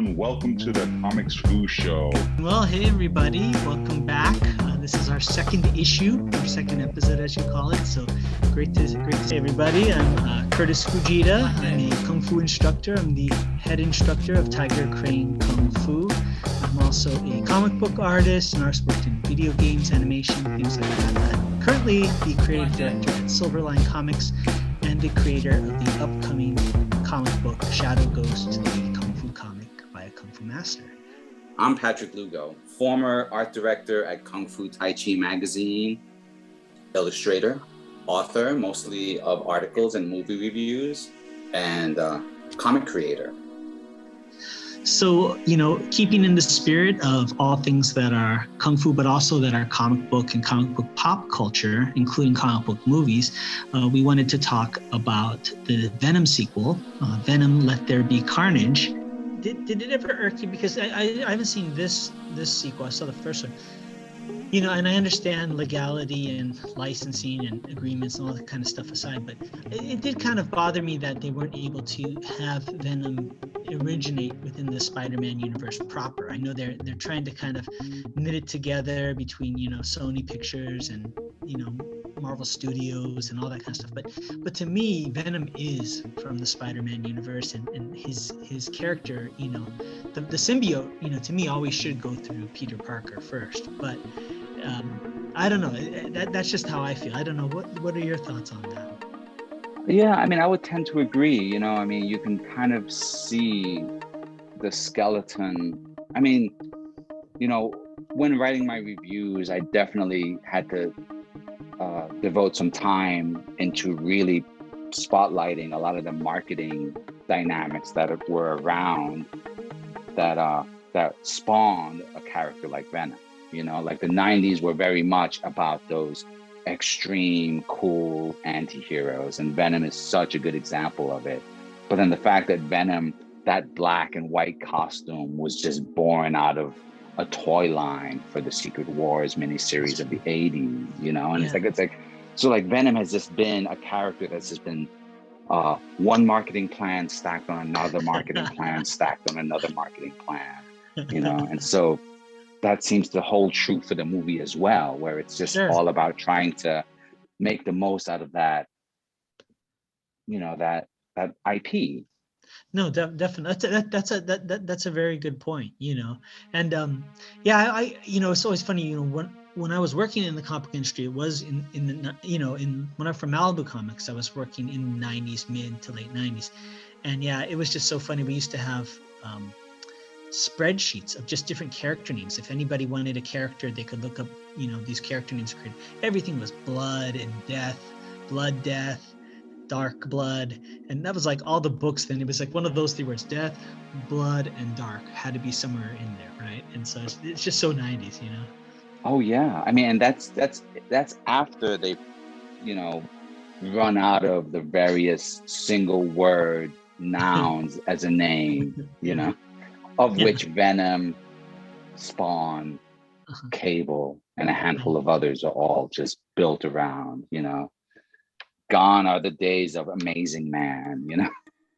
everyone. Welcome to the Comics Fu Show. Well, hey everybody, welcome back. This is our second issue, or second episode as you call it. So great to see everybody. I'm Kurtis Fujita. I'm a Kung Fu instructor. I'm the head instructor of Tiger Crane Kung Fu. I'm also a comic book artist and artist worked in video games, animation, things like that. I'm currently the creative director at Silverline Comics and the creator of the upcoming comic book Shadow Ghost, the Kung Fu comic by a Kung Fu master. I'm Patrick Lugo, former art director at Kung Fu Tai Chi magazine, illustrator, author, mostly of articles and movie reviews, and comic creator. So, keeping in the spirit of all things that are Kung Fu, but also that are comic book and comic book pop culture, including comic book movies, we wanted to talk about the Venom sequel, Venom, Let There Be Carnage. Did it ever irk you? Because I haven't seen this sequel. I saw the first one. And I understand legality and licensing and agreements and all that kind of stuff aside, but it did kind of bother me that they weren't able to have Venom originate within the Spider-Man universe proper. I know they're trying to kind of knit it together between, Sony Pictures and, Marvel Studios and all that kind of stuff. But to me, Venom is from the Spider-Man universe, and his character, the symbiote, to me always should go through Peter Parker first. But I don't know. That's just how I feel. I don't know. What are your thoughts on that? Yeah, I would tend to agree. You can kind of see the skeleton. When writing my reviews, I definitely had to devote some time into really spotlighting a lot of the marketing dynamics that were around that spawned a character like Venom. Like the 90s were very much about those extreme, cool anti-heroes, and Venom is such a good example of it. But then the fact that Venom, that black and white costume, was just born out of a toy line for the Secret Wars miniseries of the 80s, and it's like so like Venom has just been a character that's just been one marketing plan stacked on another marketing plan stacked on another marketing plan, and so that seems to hold true for the movie as well, where it's just all about trying to make the most out of that, that IP. No, definitely. That's a very good point. And I it's always funny. When I was working in the comic book industry, it was in when I'm from Malibu Comics, I was working in the 90s, mid to late 90s, and it was just so funny. We used to have spreadsheets of just different character names. If anybody wanted a character, they could look up, these character names. Everything was blood and death, blood, death, dark blood, and that was like all the books. Then it was like one of those three words: death, blood, and dark had to be somewhere in there, right? And so it's just so 90s, Oh yeah, and that's after they, run out of the various single word nouns as a name, of which Venom, Spawn, Cable, and a handful of others are all just built around, Gone are the days of Amazing Man,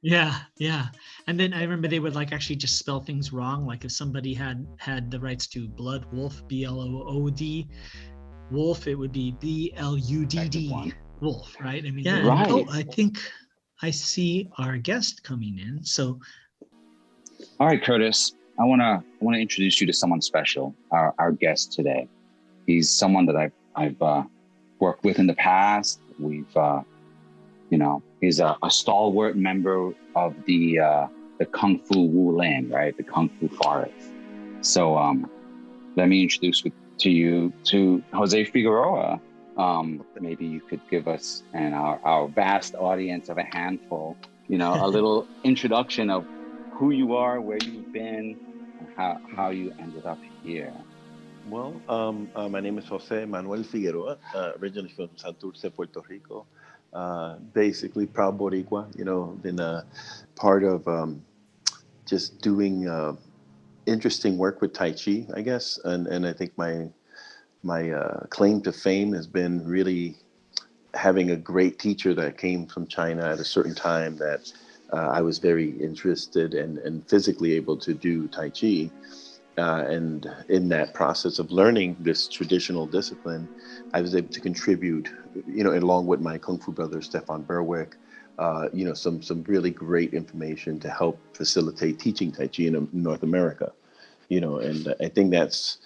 Yeah. And then I remember they would actually just spell things wrong. Like if somebody had the rights to Blood Wolf, BLOOD, Wolf, it would be BLUDD, Wolf, right? Right. Oh, I think I see our guest coming in. So, all right, Kurtis, I wanna introduce you to someone special, our guest today. He's someone that I've worked with in the past. We've he's a stalwart member of the Kung Fu Wu Lin, right? The Kung Fu Forest. So let me introduce you to José Figueroa. Maybe you could give us and our vast audience of a handful, a little introduction of who you are, where you've been, and how you ended up here. Well, my name is José Manuel Figueroa, originally from Santurce, Puerto Rico. Basically proud Boricua, been a part of just doing interesting work with Tai Chi, I guess. And I think my claim to fame has been really having a great teacher that came from China at a certain time that I was very interested and physically able to do Tai Chi. And in that process of learning this traditional discipline, I was able to contribute, along with my Kung Fu brother, Stefan Berwick, some really great information to help facilitate teaching Tai Chi in North America, and I think that's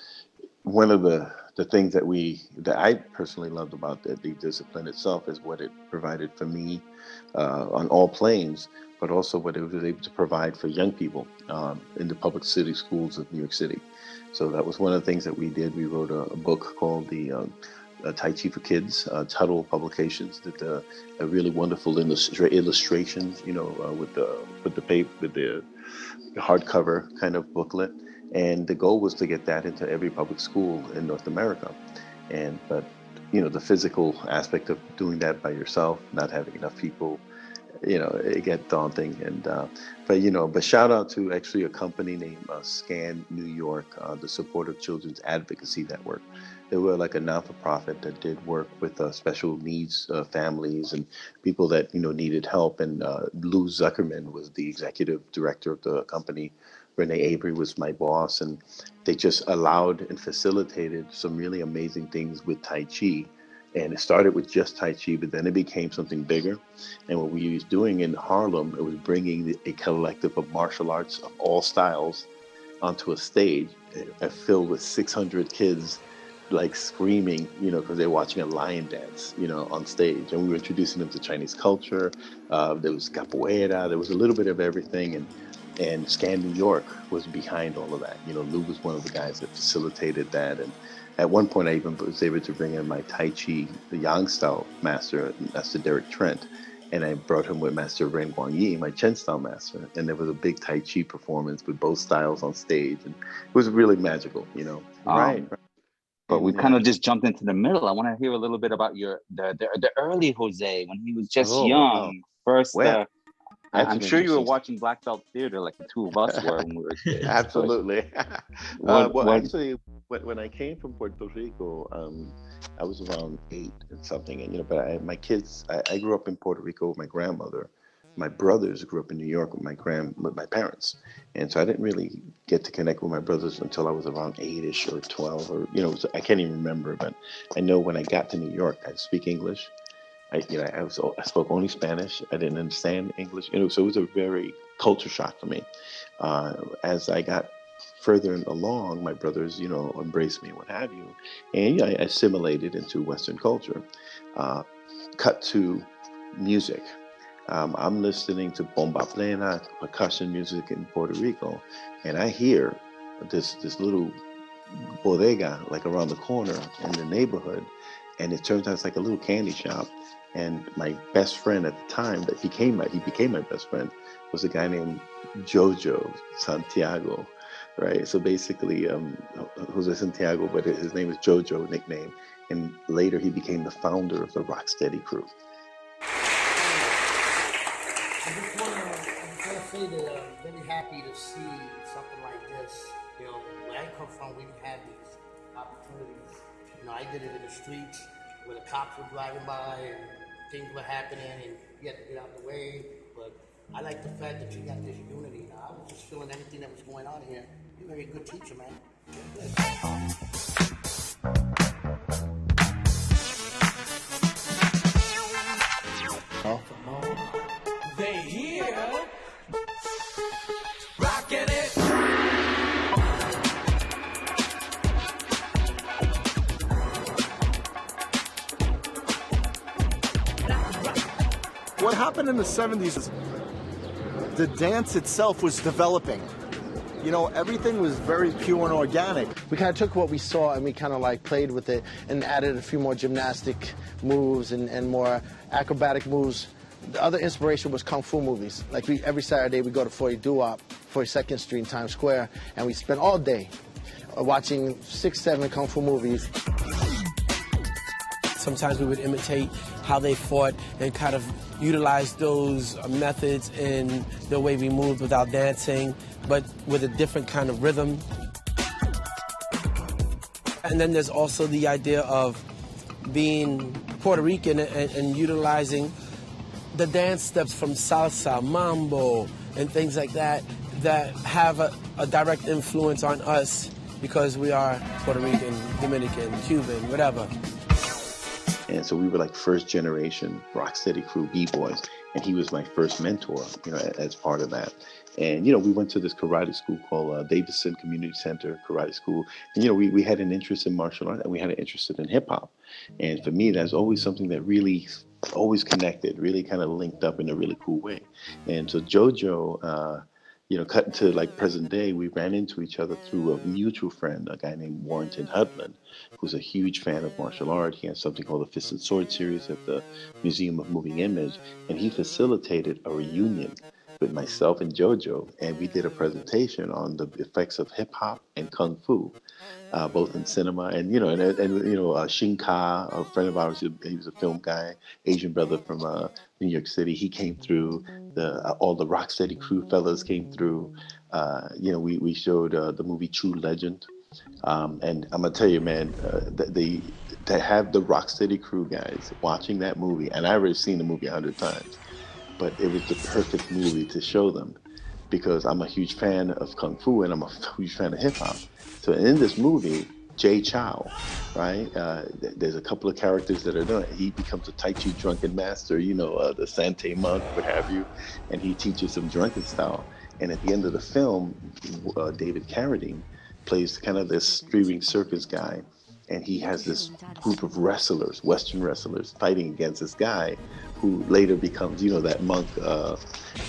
one of the things that I personally loved about the discipline itself is what it provided for me on all planes, but also what it was able to provide for young people in the public city schools of New York City. So that was one of the things that we did. We wrote a book called the Tai Chi for Kids. Tuttle Publications did a really wonderful illustration, with the hardcover kind of booklet. And the goal was to get that into every public school in North America. But the physical aspect of doing that by yourself, not having enough people, it get daunting. But shout out to actually a company named Scan New York, the Supportive Children's Advocacy Network. They were like a not-for-profit that did work with special needs families and people that needed help. And Lou Zuckerman was the executive director of the company. Renee Avery was my boss, and they just allowed and facilitated some really amazing things with Tai Chi. And it started with just Tai Chi, but then it became something bigger. And what we was doing in Harlem, it was bringing a collective of martial arts of all styles onto a stage filled with 600 kids, like screaming, because they're watching a lion dance, on stage. And we were introducing them to Chinese culture. There was capoeira, there was a little bit of everything. And Scan New York was behind all of that. Lou was one of the guys that facilitated that. And at one point, I even was able to bring in my Tai Chi, the Yang style master, Master Derek Trent. And I brought him with Master Ren Guang Yi, my Chen style master. And there was a big Tai Chi performance with both styles on stage. And it was really magical, Right. But we kind of just jumped into the middle. I want to hear a little bit about the early Jose when he was just young. Wow. First, well, I'm sure you were watching Black Belt Theater like the two of us were when we were kids. Absolutely. Actually, when I came from Puerto Rico, I was around 8 and something. And but my kids, I grew up in Puerto Rico with my grandmother. My brothers grew up in New York with my parents, and so I didn't really get to connect with my brothers until I was around 8-ish or 12, or I can't even remember. But I know when I got to New York, I speak English. I spoke only Spanish. I didn't understand English. So it was a very culture shock for me. As I got further along, my brothers, embraced me and what have you, and I assimilated into Western culture. Cut to music. I'm listening to bomba plena, percussion music in Puerto Rico, and I hear this little bodega like around the corner in the neighborhood, and it turns out it's like a little candy shop. And my best friend at the time that he became my best friend was a guy named Jojo Santiago, right? So basically, Jose Santiago, but his name is Jojo, nickname. And later he became the founder of the Rocksteadycrew. I just want to say that I'm very happy to see something like this. Where I come from, we didn't have these opportunities. I did it in the streets where the cops were driving by and things were happening and you had to get out the way. But I like the fact that you got this unity. I was just feeling everything that was going on here. You're a very good teacher, man. They here, rockin' it. What happened in the 70s is the dance itself was developing. Everything was very pure and organic. We kind of took what we saw and we kind of like played with it and added a few more gymnastic moves and more acrobatic moves. The other inspiration was Kung Fu movies. Like every Saturday we go to 40 Doo-Wop, 42nd Street in Times Square, and we spend all day watching 6-7 Kung Fu movies. Sometimes we would imitate how they fought and kind of utilize those methods in the way we moved without dancing, but with a different kind of rhythm. And then there's also the idea of being Puerto Rican and utilizing the dance steps from salsa, mambo, and things like that that have a direct influence on us because we are Puerto Rican, Dominican, Cuban, whatever. And so we were like first generation rocksteady crew B-boys, and he was my first mentor, you know, as part of that. And, you know, we went to this karate school called Davidson Community Center Karate School. And, you know, we had an interest in martial art and we had an interest in hip hop. And for me, that's always something that really always connected, really kind of linked up in a really cool way. And so JoJo, you know, cut into like present day, we ran into each other through a mutual friend, a guy named Warrington Hudlin, who's a huge fan of martial art. He has something called the Fist and Sword series at the Museum of Moving Image, and he facilitated a reunion with myself and JoJo, and we did a presentation on the effects of hip hop and kung fu, both in cinema and you know Shin Ka, a friend of ours. He was a film guy, Asian brother from New York City. He came through. All the Rocksteady crew fellas came through. You know, we showed the movie True Legend, and I'm gonna tell you, man, to have the Rocksteady crew guys watching that movie, and I've already seen the movie 100 times, but it was the perfect movie to show them because I'm a huge fan of Kung Fu and I'm a huge fan of hip hop. So in this movie, Jay Chow, right? There's a couple of characters that are doing it. He becomes a Tai Chi drunken master, you know, the Sante monk, what have you, and he teaches some drunken style. And at the end of the film, David Carradine plays kind of this streaming circus guy, and he has this group of wrestlers, Western wrestlers, fighting against this guy who later becomes, you know, that monk.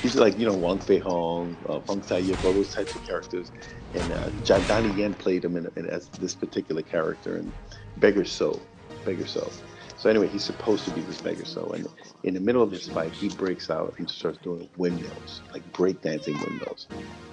He's like, you know, Wang Fei Hong, Feng Tai Yip, all those types of characters. And Donnie Yen played him as this particular character in Beggar Soul. So anyway, he's supposed to be this Beggar Soul. And in the middle of this fight, he breaks out and starts doing windmills, like breakdancing windmills.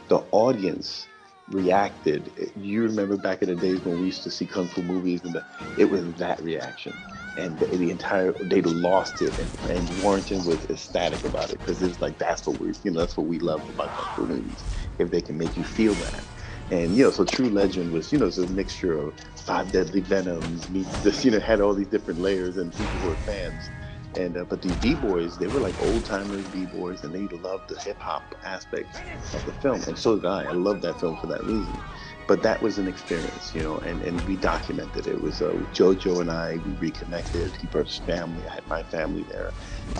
The audience reacted. You remember back in the days when we used to see kung fu movies, and it was that reaction, and they lost it, and Warrington was ecstatic about it because it's like that's what we love about kung fu movies, if they can make you feel that. And you know, so True Legend was, you know, it's a mixture of Five Deadly Venoms meets this, you know, had all these different layers, and people were fans. And but these b-boys, they were like old-timers b-boys, and they loved the hip-hop aspect of the film, and so did I. I loved that film for that reason. But that was an experience, you know, and we documented it. It was JoJo and I, we reconnected. He brought his family, I had my family there.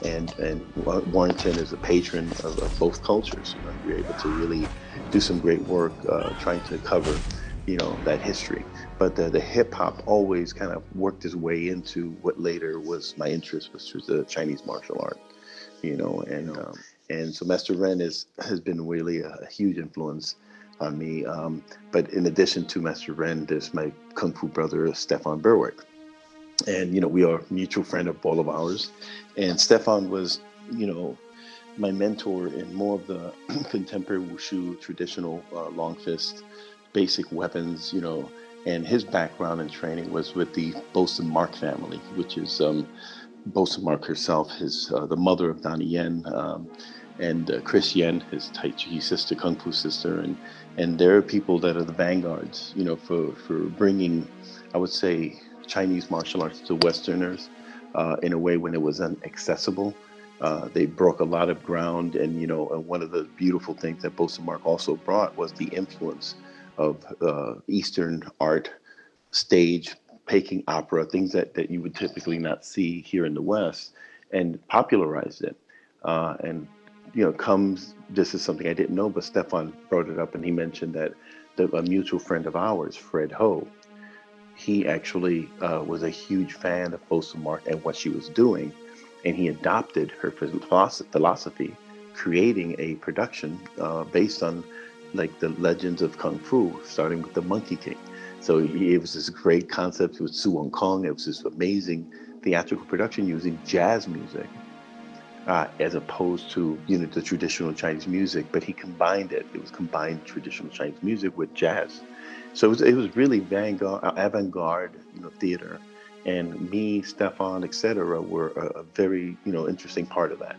And Warrington is a patron of both cultures. You know, we were able to really do some great work trying to cover, you know, that history. But the hip hop always kind of worked its way into what later was my interest, which was the Chinese martial art, you know. And so Master Ren has been really a huge influence on me. But in addition to Master Ren, there's my Kung Fu brother, Stefan Berwick. And, you know, we are a mutual friend of all of ours. And Stefan was, you know, my mentor in more of the contemporary wushu, traditional long fist, basic weapons, you know. And his background and training was with the Bosun Mark family, which is Bosun Mark herself, the mother of Donnie Yen, and Chris Yen, his Tai Chi sister, Kung Fu sister. And there are people that are the vanguards, you know, for bringing, I would say, Chinese martial arts to Westerners in a way when it was inaccessible. They broke a lot of ground, and you know, and one of the beautiful things that Bosun Mark also brought was the influence of Eastern art, stage, Peking opera, things that you would typically not see here in the West, and popularized it. And you know, this is something I didn't know, but Stefan brought it up, and he mentioned that a mutual friend of ours, Fred Ho, he actually was a huge fan of Bosun Mark and what she was doing, and he adopted her philosophy, creating a production based on like the legends of Kung Fu, starting with the Monkey King. So it was this great concept with Su Wong Kong. It was this amazing theatrical production using jazz music as opposed to, you know, the traditional Chinese music. But he combined it. It was combined traditional Chinese music with jazz. So it was really avant-garde, you know, theater. And me, Stefan, etc., were a very, you know, interesting part of that.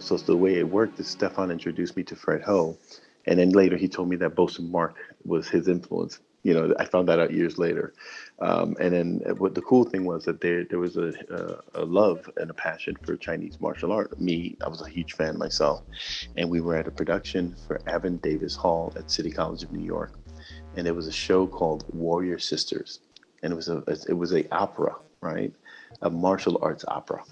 So the way it worked is Stefan introduced me to Fred Ho, and then later he told me that Bosun Mark was his influence. You know, I found that out years later. And then what the cool thing was that there was a love and a passion for Chinese martial art. Me, I was a huge fan myself, and we were at a production for Avon Davis Hall at City College of New York, and there was a show called Warrior Sisters, and it was a opera, right, a martial arts opera.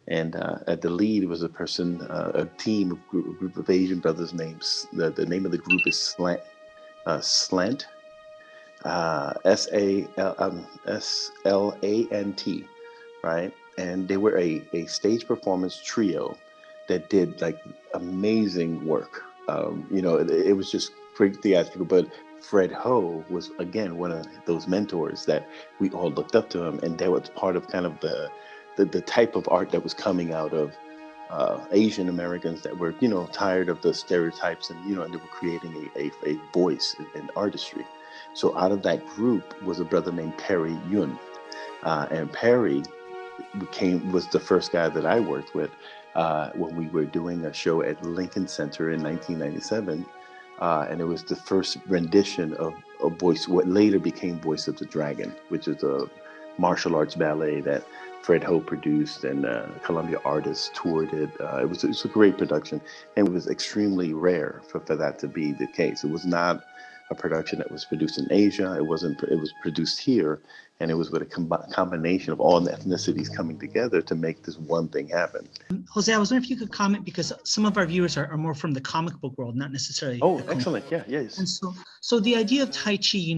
And at the lead was a person, a team, a group of Asian brothers names. The name of the group is Slant, SLANT, right? And they were a stage performance trio that did like amazing work. You know, it was just great theatrical, but Fred Ho was again one of those mentors that we all looked up to him, and that was part of kind of the type of art that was coming out of Asian Americans that were, you know, tired of the stereotypes, and you know, and they were creating a voice in artistry. So out of that group was a brother named Perry Yoon, and Perry was the first guy that I worked with when we were doing a show at Lincoln Center in 1997, and it was the first rendition of a voice, what later became Voice of the Dragon, which is a martial arts ballet that Fred Ho produced, and Columbia Artists toured it. It was a great production, and it was extremely rare for that to be the case. It was not a production that was produced in Asia. It wasn't. It was produced here, and it was with a combination of all the ethnicities coming together to make this one thing happen. Jose, I was wondering if you could comment, because some of our viewers are more from the comic book world, not necessarily. Oh, excellent! Yeah, yes. And so the idea of Tai Chi,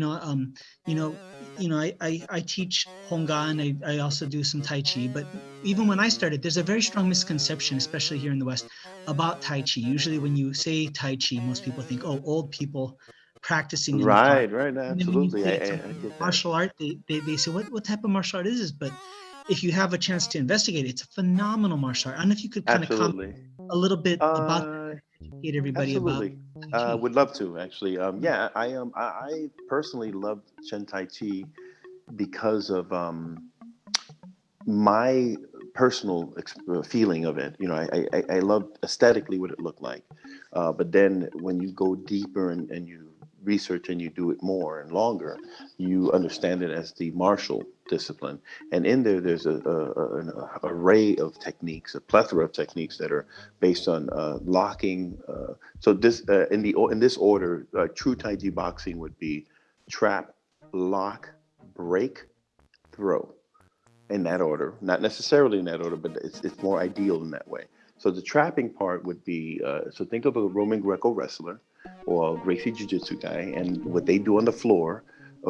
I teach Hung Ga, and I also do some Tai Chi. But even when I started, there's a very strong misconception, especially here in the West, about Tai Chi. Usually, when you say Tai Chi, most people think, oh, old people practicing in the Right, forest. right, absolutely. I get that. Martial art, they say, what type of martial art is this? But if you have a chance to investigate, it's a phenomenal martial art. I don't know if you could kind of comment a little bit about that, educate everybody absolutely. about. Would love to actually. Yeah, I personally love Chen Taichi because of my personal feeling of it. You know, I love aesthetically what it looked like, but then when you go deeper and you research and you do it more and longer, you understand it as the martial discipline. And in there's an array of techniques, a plethora of techniques that are based on locking. So this in this order, true Taiji boxing would be trap, lock, break, throw, in that order. Not necessarily in that order, but it's more ideal in that way. So the trapping part would be, so think of a Roman Greco wrestler or a Gracie Jiu-Jitsu guy, and what they do on the floor,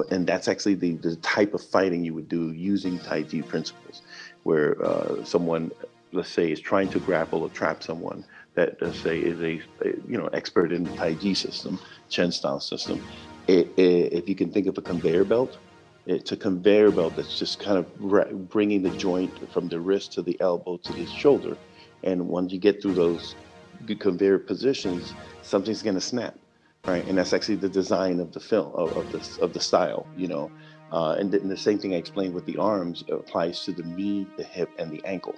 and that's actually the type of fighting you would do using Tai Chi principles, where someone, let's say, is trying to grapple or trap someone that, let's say, is a expert in the Tai Chi system, Chen style system. If you can think of a conveyor belt, it's a conveyor belt that's just kind of bringing the joint from the wrist to the elbow to the shoulder. And once you get through those conveyor positions, something's going to snap, right? And that's actually the design of the film, of the style, you know. And the same thing I explained with the arms applies to the knee, the hip, and the ankle.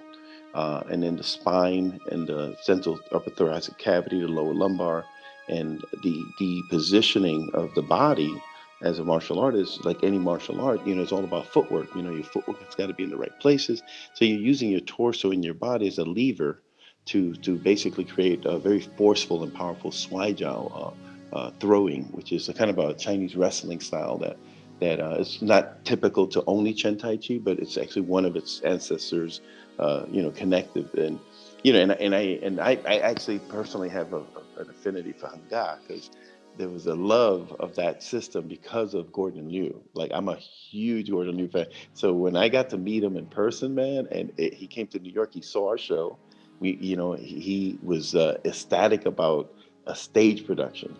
And then the spine and the central upper thoracic cavity, the lower lumbar, and the positioning of the body as a martial artist, like any martial art, you know, it's all about footwork. You know, your footwork has got to be in the right places. So you're using your torso and your body as a lever to basically create a very forceful and powerful swai jiao throwing, which is a kind of a Chinese wrestling style that is not typical to only Chen Taichi, but it's actually one of its ancestors, connected. And I actually personally have an affinity for Hung Ga, because there was a love of that system because of Gordon Liu. Like, I'm a huge Gordon Liu fan. So when I got to meet him in person, man, and he came to New York, he saw our show. He was ecstatic about a stage production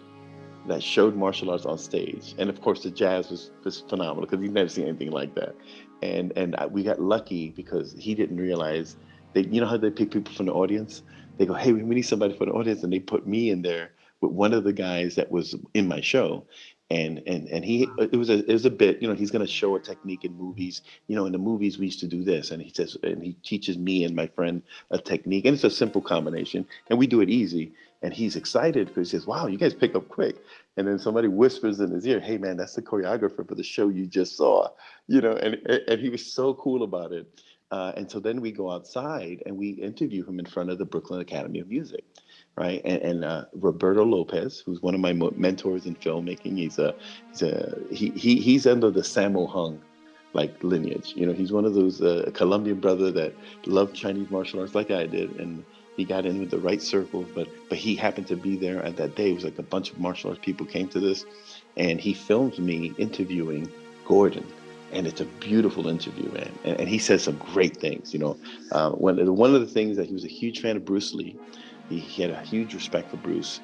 that showed martial arts on stage. And of course, the jazz was phenomenal, because he'd never seen anything like that. And we got lucky because he didn't realize that, you know how they pick people from the audience? They go, hey, we need somebody for the audience. And they put me in there with one of the guys that was in my show. And it was a bit, you know, he's going to show a technique in movies. You know, in the movies we used to do this, and he teaches me and my friend a technique, and it's a simple combination, and we do it easy. And he's excited because he says, wow, you guys pick up quick. And then somebody whispers in his ear, hey man, that's the choreographer for the show you just saw, and he was so cool about it. And so then we go outside and we interview him in front of the Brooklyn Academy of Music, right? And Roberto Lopez, who's one of my mentors in filmmaking, he's under the Sammo Hung like lineage. He's one of those Colombian brother that loved Chinese martial arts like I did, and he got in with the right circles. But he happened to be there at that day. It was like a bunch of martial arts people came to this, and he filmed me interviewing Gordon. And it's a beautiful interview, man. And he says some great things. One of the things that he was a huge fan of Bruce Lee. He had a huge respect for Bruce.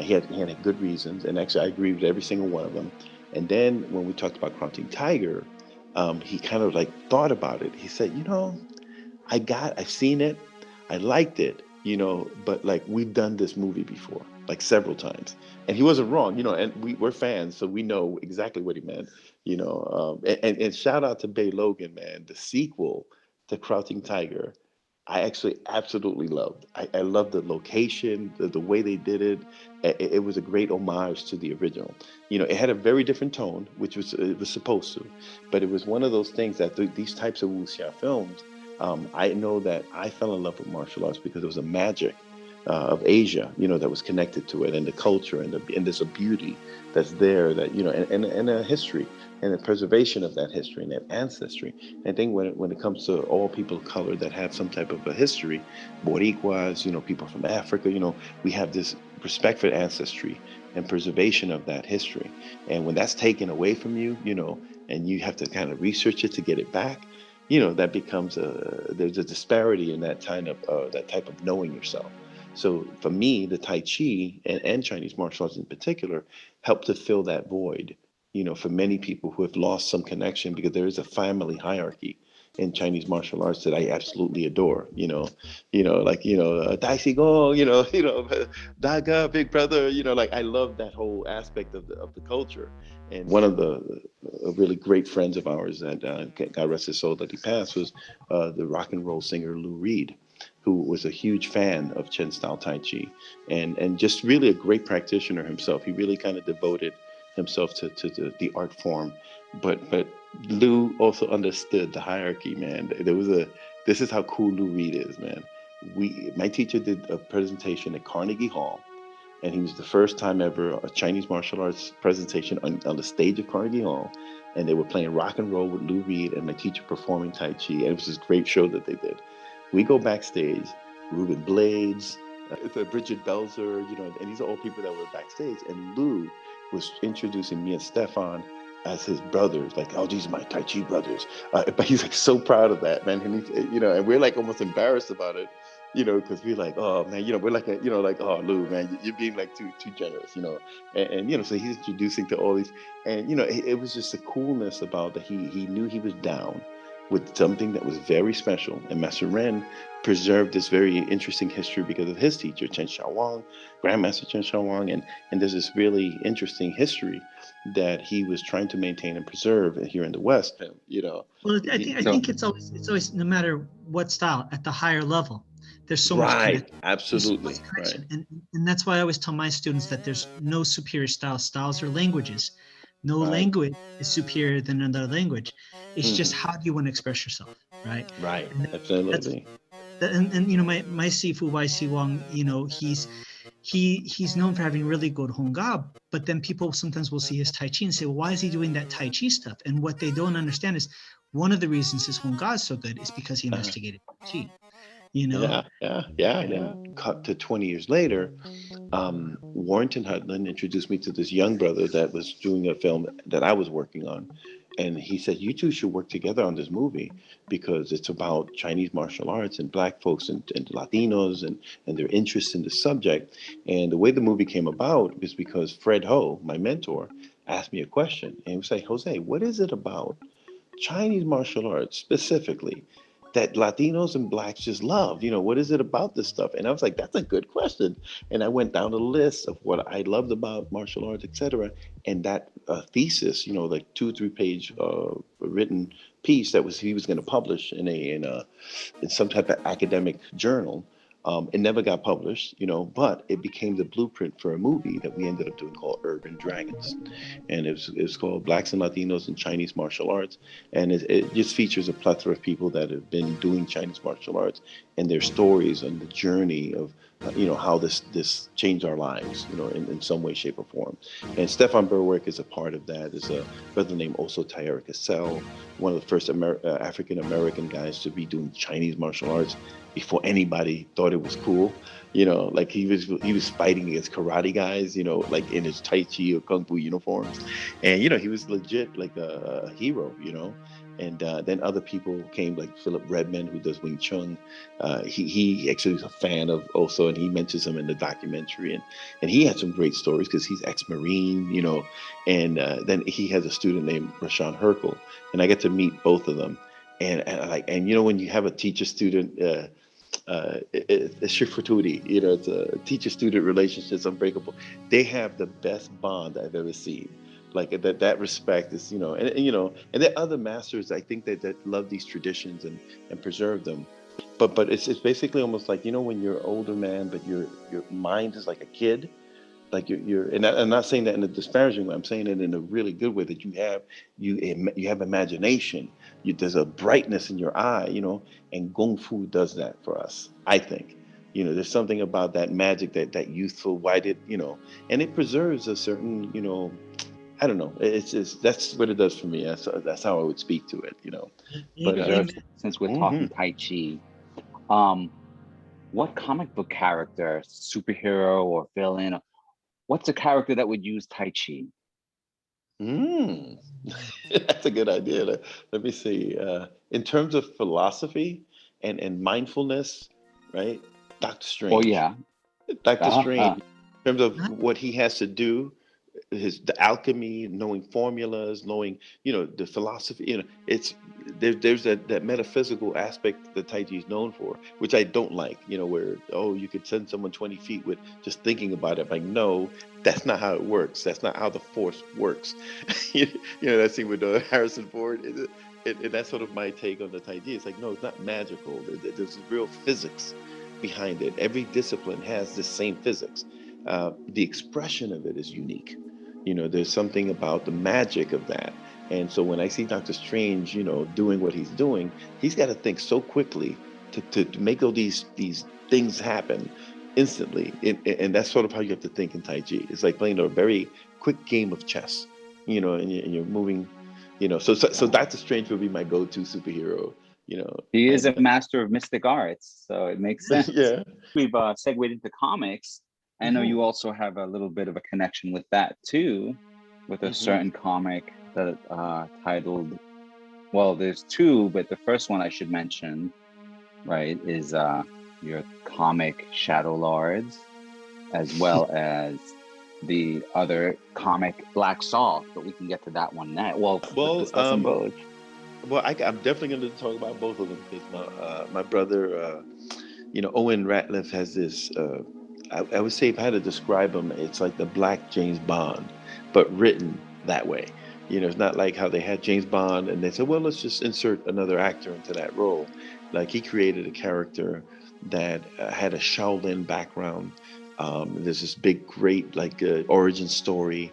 He had good reasons, and actually I agree with every single one of them. And then when we talked about Crouching Tiger, he kind of like thought about it. He said, I've seen it, I liked it, but like we've done this movie before, like several times. And he wasn't wrong, and we're fans, so we know exactly what he meant, and shout out to Bay Logan, man, the sequel to Crouching Tiger. I actually absolutely loved. I loved the location, the way they did it. It was a great homage to the original. It had a very different tone, which it was supposed to, but it was one of those things that these types of wuxia films. I know that I fell in love with martial arts because it was a magic of Asia, that was connected to it, and the culture, and there's a beauty that's there, that and a history and the preservation of that history and that ancestry. And I think when it comes to all people of color that have some type of a history, Boricuas, people from Africa, we have this respect for ancestry and preservation of that history. And when that's taken away from you, and you have to kind of research it to get it back, that becomes there's a disparity in that type of knowing yourself. So for me, the Tai Chi and Chinese martial arts in particular help to fill that void, for many people who have lost some connection, because there is a family hierarchy in Chinese martial arts that I absolutely adore. Daisy Go, Daga, Big Brother, like I love that whole aspect of the culture. And one of the really great friends of ours that God rest his soul that he passed was the rock and roll singer Lou Reed, who was a huge fan of Chen style Tai Chi, and just really a great practitioner himself. He really kind of devoted himself to the art form, but Lou also understood the hierarchy, man. This is how cool Lou Reed is, man. My teacher did a presentation at Carnegie Hall, and he was the first time ever a Chinese martial arts presentation on the stage of Carnegie Hall, and they were playing rock and roll with Lou Reed and my teacher performing Tai Chi, and it was this great show that they did. We go backstage, Ruben Blades, it's Bridget Belzer, and these are all people that were backstage, and Lou was introducing me and Stefan as his brothers, like, oh, these are my Tai Chi brothers. But he's like so proud of that, man. And and we're like almost embarrassed about it, because we're like, oh man, we're like, like, oh, Lou, man, you're being like too generous, and so he's introducing to all these, and it was just a coolness about that. He knew he was down with something that was very special, and Master Ren preserved this very interesting history because of his teacher, Chen Xiaowang, Grandmaster Chen Xiaowang, and there's this really interesting history that he was trying to maintain and preserve here in the West. Well, I think it's always no matter what style at the higher level, there's so much connection. Absolutely, so much connection. Right. And that's why I always tell my students that there's no superior styles. Styles are languages. No language is superior than another language. It's just how do you want to express yourself, right? Right, absolutely. And my Sifu YC Wang, he's known for having really good Hung Ga, but then people sometimes will see his Tai Chi and say, well, why is he doing that Tai Chi stuff? And what they don't understand is one of the reasons his Hung Ga is so good is because he investigated Tai Chi. Yeah. Cut to 20 years later, Warrington Hudlin introduced me to this young brother that was doing a film that I was working on. And he said, you two should work together on this movie because it's about Chinese martial arts and Black folks and Latinos and their interest in the subject. And the way the movie came about is because Fred Ho, my mentor, asked me a question. And he was like, Jose, what is it about Chinese martial arts specifically that Latinos and Blacks just love? What is it about this stuff? And I was like, that's a good question. And I went down the list of what I loved about martial arts, etc. And that thesis, like 2 or 3 page written piece that he was going to publish in some type of academic journal, It never got published, but it became the blueprint for a movie that we ended up doing called Urban Dragons. And it's called Blacks and Latinos in Chinese Martial Arts. And it just features a plethora of people that have been doing Chinese martial arts and their stories and the journey of, how this changed our lives, in some way, shape, or form. And Stefan Berwick is a part of that. Is a brother named also Tyeric Cassell, one of the first African American guys to be doing Chinese martial arts before anybody thought it was cool. Like he was fighting against karate guys, like in his Tai Chi or Kung Fu uniforms. And, he was legit like a hero, And then other people came, like Philip Redman, who does Wing Chun. He actually was a fan of also, and he mentions him in the documentary. And he had some great stories because he's ex-Marine, And then he has a student named Rashawn Herkel. And I get to meet both of them. And when you have a teacher-student, it's shifatuti, it's a teacher-student relationship, it's unbreakable. They have the best bond I've ever seen. Like that respect is, and there are other masters I think that love these traditions and preserve them. But it's basically almost like, when you're an older man, but your mind is like a kid. Like and I'm not saying that in a disparaging way. I'm saying it in a really good way, that you have imagination. There's a brightness in your eye, and Kung Fu does that for us. I think, there's something about that magic, that youthful, and it preserves a certain, I don't know. It's just, that's what it does for me. That's how I would speak to it, But Preserves, since we're talking mhm. Tai Chi, what comic book character, superhero or villain, what's a character that would use Tai Chi? Mm. That's a good idea. Let me see. In terms of philosophy and mindfulness, right? Doctor Oh Strange. yeah. Doctor Uh-huh. Strange, in terms of what he has to do, the alchemy, knowing formulas, knowing, the philosophy, it's there's that metaphysical aspect that Tai Chi is known for, which I don't like, where, oh, you could send someone 20 feet with just thinking about it. Like, no, that's not how it works. That's not how the force works. That scene with Harrison Ford. And that's sort of my take on the Tai Chi. It's like, no, it's not magical. There's real physics behind it. Every discipline has the same physics. The expression of it is unique. There's something about the magic of that. And so when I see Doctor Strange, doing what he's doing, he's got to think so quickly to make all these things happen instantly. And that's sort of how you have to think in Tai Chi. It's like playing a very quick game of chess, and you're moving, so Doctor Strange would be my go-to superhero, He is and a master of mystic arts, so it makes sense. yeah. We've segued into comics. I know you also have a little bit of a connection with that too, with a certain comic that titled, well, there's two, but the first one I should mention, right, is your comic Shadow Lords, as well as the other comic Black Salt, but we can get to that one next. Well, we're Well, discussing both. well, I'm definitely going to talk about both of them because my brother, Owen Ratliff has this. I would say if I had to describe him, it's like the Black James Bond, but written that way. It's not like how they had James Bond and they said, well, let's just insert another actor into that role. Like he created a character that had a Shaolin background. There's this big, great origin story,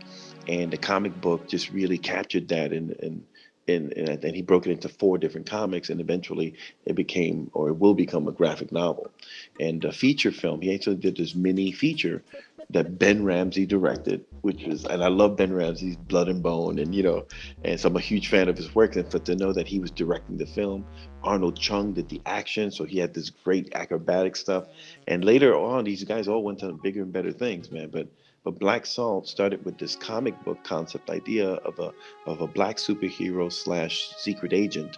and the comic book just really captured that and he broke it into 4 different comics, and eventually it became, or it will become, a graphic novel. And a feature film, he actually did this mini feature that Ben Ramsey directed, and I love Ben Ramsey's Blood and Bone, and so I'm a huge fan of his work. And to know that he was directing the film, Arnold Chung did the action, so he had this great acrobatic stuff. And later on, these guys all went to bigger and better things, man. But Black Salt started with this comic book concept idea of a black superhero slash secret agent,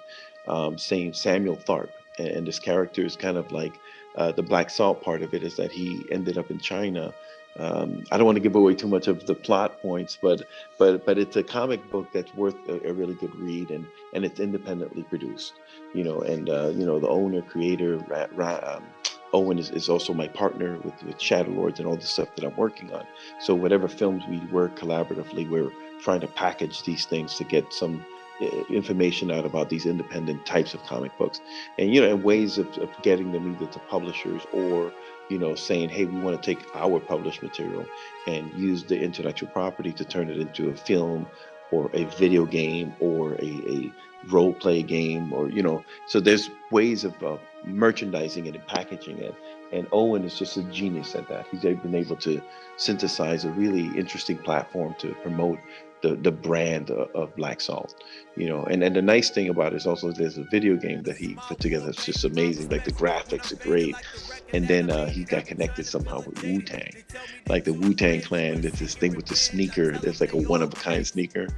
saying Samuel Tharp. And this character is kind of like the Black Salt part of it is that he ended up in China. I don't want to give away too much of the plot points, but it's a comic book that's worth a really good read, and it's independently produced. The owner, creator, Owen is also my partner with Shadow Lords and all the stuff that I'm working on. So whatever films we work collaboratively, we're trying to package these things to get some information out about these independent types of comic books, and and ways of getting them either to publishers or saying, hey, we want to take our published material and use the intellectual property to turn it into a film or a video game or a role play game, or so there's ways of merchandising it and packaging it. And Owen is just a genius at that. He's been able to synthesize a really interesting platform to promote the brand of Black Salt, and the nice thing about it is also there's a video game that he put together. It's just amazing. Like the graphics are great. And then he got connected somehow with Wu-Tang. Like the Wu-Tang Clan, there's this thing with the sneaker. There's like a one-of-a-kind sneaker.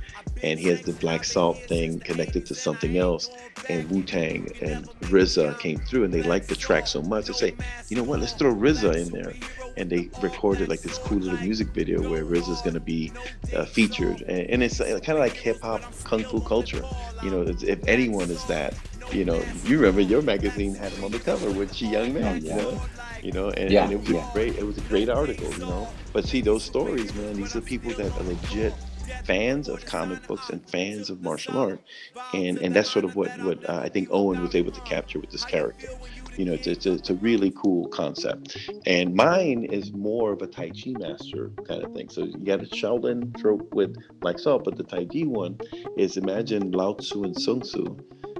And he has the Black Salt thing connected to something else. And Wu-Tang and RZA came through and they liked the track so much. They say, you know what, let's throw RZA in there. And they recorded like this cool little music video where RZA is going to be featured. And it's kind of like hip-hop, kung fu culture. If anyone is that, you remember your magazine had him on the cover with Chi Young Man, and it was a great article, But see, those stories, man, these are people that are legit fans of comic books and fans of martial art, and that's sort of what I think Owen was able to capture with this character. It's a really cool concept. And mine is more of a Tai Chi master kind of thing. So you got a Shaolin trope with Black Salt, but the Tai Chi one is, imagine Lao Tzu and Sun Tzu.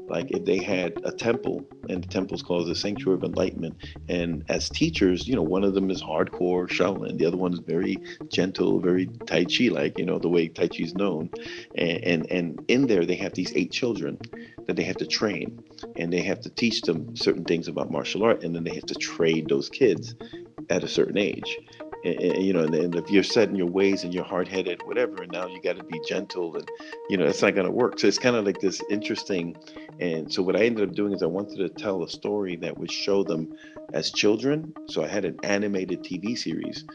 Like if they had a temple, and the temple's called the Sanctuary of Enlightenment, and as teachers, one of them is hardcore Shaolin, the other one is very gentle, very Tai Chi, like the way Tai Chi is known, and in there they have these 8 children that they have to train, and they have to teach them certain things about martial art, and then they have to trade those kids at a certain age. And if you're set in your ways and you're hard-headed, whatever, and now you got to be gentle, and it's not going to work. So it's kind of like this interesting. And so what I ended up doing is I wanted to tell a story that would show them as children. So I had an animated TV series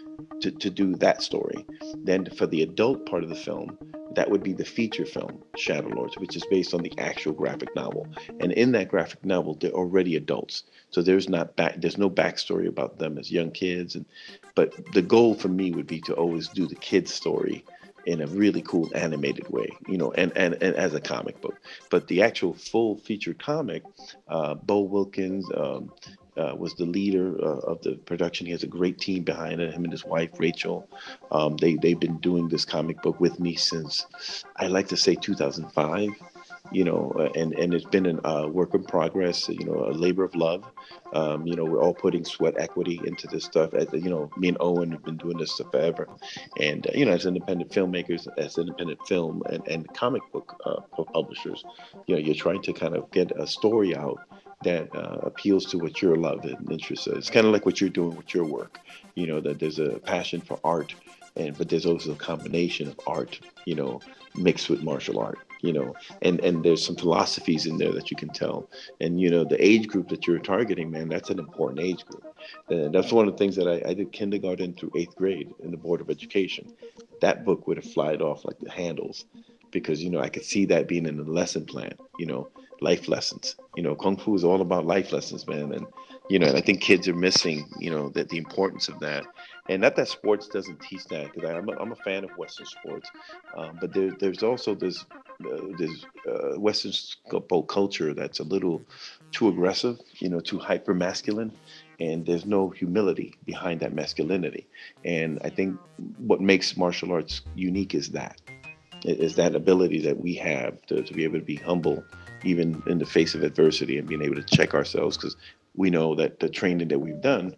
to do that story. Then for the adult part of the film, that would be the feature film, Shadow Lords, which is based on the actual graphic novel. And in that graphic novel, they're already adults. So there's no backstory about them as young kids. But the goal for me would be to always do the kids' story in a really cool animated way, and as a comic book. But the actual full featured comic, Bo Wilkins was the leader of the production. He has a great team behind it, him and his wife, Rachel. They've been doing this comic book with me since, I like to say 2005. And it's been a work in progress, a labor of love. We're all putting sweat equity into this stuff. Me and Owen have been doing this stuff forever. And, as independent filmmakers, as independent film and comic book publishers, you're trying to kind of get a story out that appeals to what your love and interest is. It's kind of like what you're doing with your work, that there's a passion for art, but there's also a combination of art, mixed with martial art. And there's some philosophies in there that you can tell. And, the age group that you're targeting, man, that's an important age group. And that's one of the things that I did kindergarten through 8th grade in the Board of Education. That book would have flied off like the handles because, I could see that being in the lesson plan, life lessons. Kung Fu is all about life lessons, man. And, and I think kids are missing, the importance of that. And not that sports doesn't teach that, because I'm a fan of Western sports, but there's also this Western culture that's a little too aggressive, too hyper masculine, and there's no humility behind that masculinity. And I think what makes martial arts unique is that ability that we have to be able to be humble, even in the face of adversity, and being able to check ourselves, because we know that the training that we've done,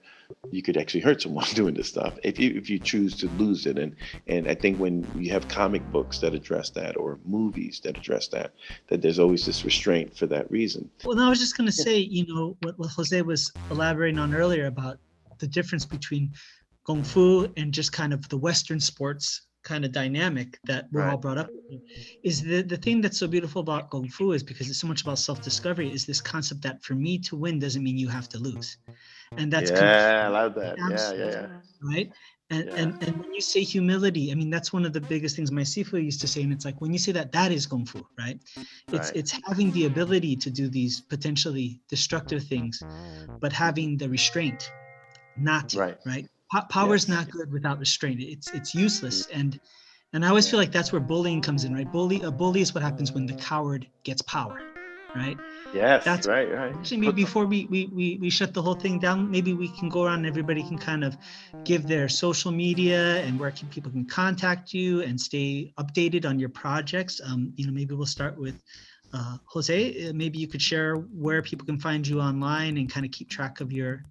you could actually hurt someone doing this stuff if you choose to lose it. And I think when you have comic books that address that, or movies that address that there's always this restraint for that reason. Well, no, I was just going to say, what Jose was elaborating on earlier about the difference between Kung Fu and just kind of the Western sports kind of dynamic that we're all brought up with, is the thing that's so beautiful about Kung Fu is because it's so much about self-discovery, is this concept that for me to win doesn't mean you have to lose. And that's I love that. Yeah. Right. And when you say humility, I mean, that's one of the biggest things my Sifu used to say. And it's like, when you say that is Kung Fu, right? It's having the ability to do these potentially destructive things, but having the restraint not to, right? Power is not good without restraint. It's useless. And And I always feel like that's where bullying comes in, right? A bully is what happens when the coward gets power, right? Yes, That's right. actually, maybe before we shut the whole thing down, maybe we can go around and everybody can kind of give their social media and where people can contact you and stay updated on your projects. Maybe we'll start with Jose. Maybe you could share where people can find you online and kind of keep track of all your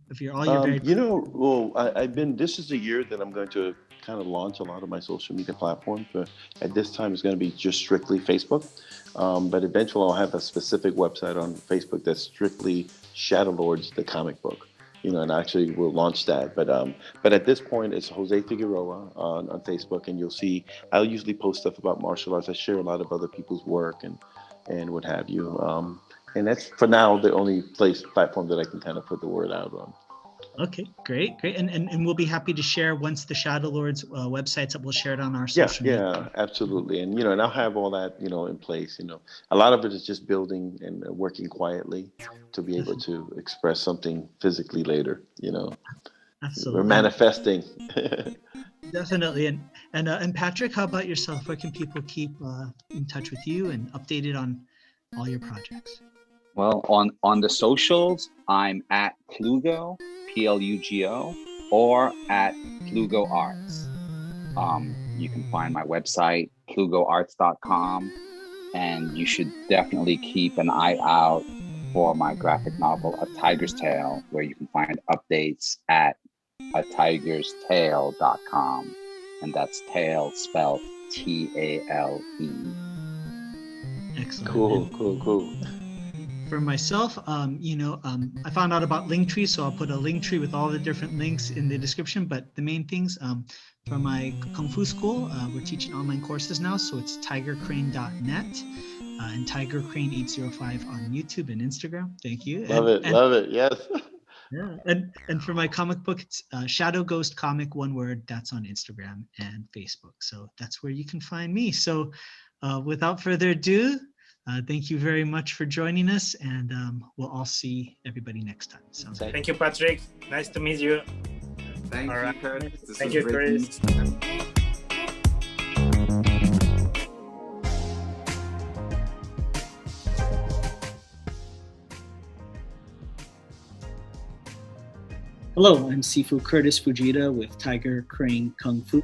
very. This is the year that I'm going to kind of launch a lot of my social media platforms. But at this time, it's going to be just strictly Facebook. But eventually, I'll have a specific website on Facebook that's strictly Shadow Lords, the comic book. And actually we'll launch that. But at this point, it's Jose Figueroa on Facebook, and you'll see I'll usually post stuff about martial arts. I share a lot of other people's work and what have you. And that's for now the only platform that I can kind of put the word out on. Okay, great. And we'll be happy to share once the Shadow Lords websites up. We'll share it on our social media. Yeah, absolutely. And and I'll have all that in place. A lot of it is just building and working quietly to be able to express something physically later. Absolutely, we're manifesting. Definitely. And Patrick, how about yourself? Where can people keep in touch with you and updated on all your projects? Well, on the socials, I'm at Lugo, Plugo, or at Lugo Arts. You can find my website, plugoarts.com, and you should definitely keep an eye out for my graphic novel, A Tiger's Tale, where you can find updates at atigerstale.com, and that's tale spelled Tale. Excellent. Cool. For myself, I found out about Linktree, so I'll put a Linktree with all the different links in the description. But the main things for my Kung Fu school, we're teaching online courses now, so it's tigercrane.net and Tiger Crane 805 on YouTube and Instagram. Thank you. Love it. Yes. Yeah, and for my comic book, it's Shadow Ghost Comic, one word. That's on Instagram and Facebook. So that's where you can find me. So without further ado, thank you very much for joining us, and we'll all see everybody next time. Sounds good. Thank you, Patrick. Nice to meet you. Thank you, Curtis. Thank you, Chris. Hello, I'm Sifu Kurtis Fujita with Tiger Crane Kung Fu.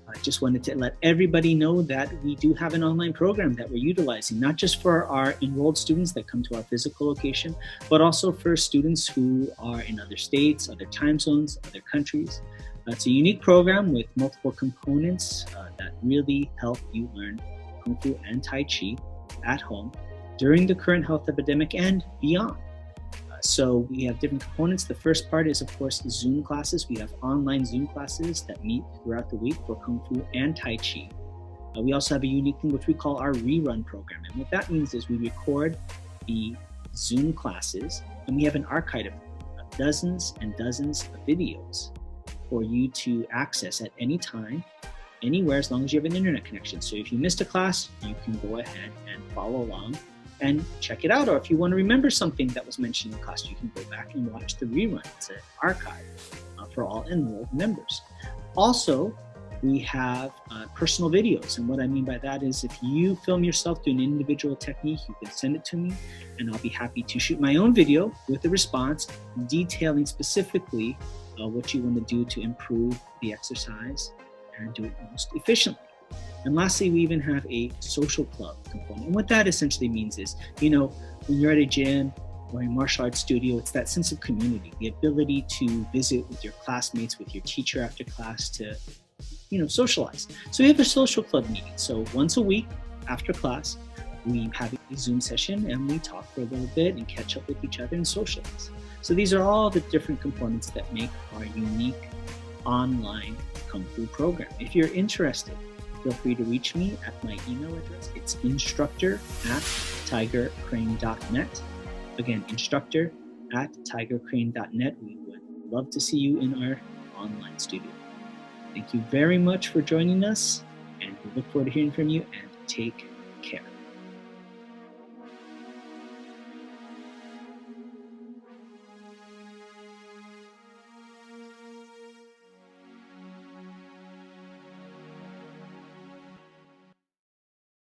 I just wanted to let everybody know that we do have an online program that we're utilizing, not just for our enrolled students that come to our physical location, but also for students who are in other states, other time zones, other countries. It's a unique program with multiple components that really help you learn Kung Fu and Tai Chi at home during the current health epidemic and beyond. So we have different components. The first part is, of course, Zoom classes. We have online Zoom classes that meet throughout the week for Kung Fu and Tai Chi. We also have a unique thing which we call our rerun program. And what that means is we record the Zoom classes and we have an archive of dozens and dozens of videos for you to access at any time, anywhere, as long as you have an internet connection. So if you missed a class, you can go ahead and follow along and check it out. Or if you want to remember something that was mentioned in class, you can go back and watch the rerun. It's an archive for all enrolled members. Also, we have personal videos. And what I mean by that is if you film yourself doing an individual technique, you can send it to me and I'll be happy to shoot my own video with a response detailing specifically what you want to do to improve the exercise and do it most efficiently. And lastly, we even have a social club component. And what that essentially means is, when you're at a gym or a martial arts studio, it's that sense of community, the ability to visit with your classmates, with your teacher after class to, socialize. So we have a social club meeting. So once a week after class, we have a Zoom session and we talk for a little bit and catch up with each other and socialize. So these are all the different components that make our unique online Kung Fu program. If you're interested, feel free to reach me at my email address. It's instructor@tigercrane.net. Again, instructor@tigercrane.net. We would love to see you in our online studio. Thank you very much for joining us, and we look forward to hearing from you, and take care.